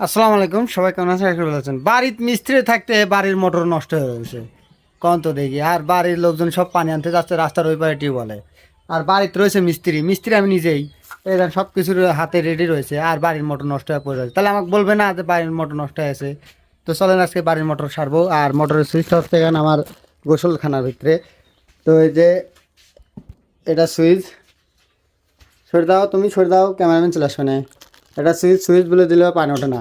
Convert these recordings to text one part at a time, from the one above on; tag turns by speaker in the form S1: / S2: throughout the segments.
S1: আসসালামু আলাইকুম, সবাই কেমন আছেন? আশা করি ভালো আছেন। বাড়ির মিস্ত্রি থাকতে বাড়ির মোটর নষ্ট হয়ে গেছে, কন তো দেখি। আর বাড়ির লোকজন সব পানি আনতে যাচ্ছে রাস্তার ওই পারে টিউবওয়েলে। আর বাড়িতে রয়েছে মিস্ত্রি, মিস্ত্রি আমি নিজেই। এবার সব কিছুর হাতে রেডি রয়েছে, আর বাড়ির মোটর নষ্ট হয়ে পড়ে রয়েছে। তাহলে আমাকে বলবে না যে বাড়ির মোটর নষ্ট হয়েছে? তো চলেন আজকে বাড়ির মোটর সারবো। আর মোটরের সুইচটা হচ্ছে এখানে আমার গোসলখানার ভিতরে। তো এই যে এটা সুইচ, সরে দাও, তুমি সরে দাও, ক্যামেরাম্যান চলে আসবে না। এটা সুইচ, সুইচ বলে দিলেও পানি ওঠে না।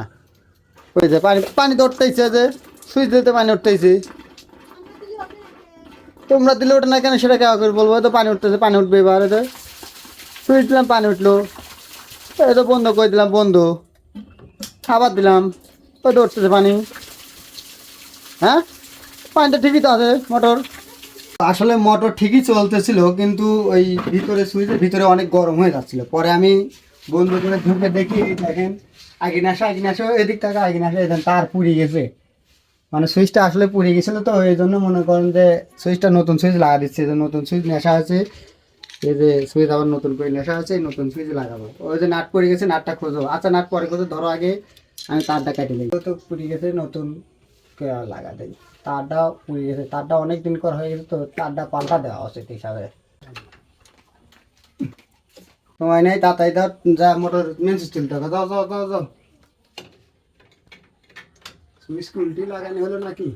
S1: ওই যে পানি, পানি তো উঠতেইছে, যে সুইচ দিতে পানি উঠতেইছে। তোমরা দিলে ওঠে না কেন সেটা কেউ করে বলবো? তো পানি উঠতেছে, পানি উঠবে এবার। তো সুইচ দিলাম, পানি উঠলো। এই তো বন্ধ করে দিলাম, বন্ধ। আবার দিলাম, ওই তো উঠতেছে পানি। হ্যাঁ, পানিটা ঠিকই তো আছে মোটর। আসলে মোটর ঠিকই চলতেছিল, কিন্তু ওই ভিতরে সুইচের ভিতরে অনেক গরম হয়ে যাচ্ছিল। পরে আমি বন্ধ করে ঢুকে দেখি, দেখেন আগে নাসা এদিক থেকে আগে নাসা, এখানে তার পুড়িয়ে গেছে। মানে সুইচটা আসলে পুড়ে গেছিলো, তো এই জন্য মনে করেন যে সুইচটা নতুন সুইচ লাগা দিচ্ছে। যে নতুন সুইচ নেশা আছে, এই যে সুইচ আবার নতুন করে নেশা আছে, নতুন সুইচ লাগাবো। ওই যে নাট পড়ে গেছে, নাটটা খোঁজো। আচ্ছা, নাট পরে খোঁজো, ধরো আগে আমি তারটা কেটে দিই। তো পুড়ে গেছে, নতুন করে লাগা দিই। তারটা পুড়ে গেছে, তারটা অনেক দিন করা হয়ে গেছে, তো তারটা পাল্টা দেওয়া উচিত হিসাবে। সময় নেই, তাড়াতাড়ি দাও, যা মোটর মেন সুইচ তুলতে হবে। যাও যাও যাও যাও। সুইচ উল্টি লাগানো হলো নাকি?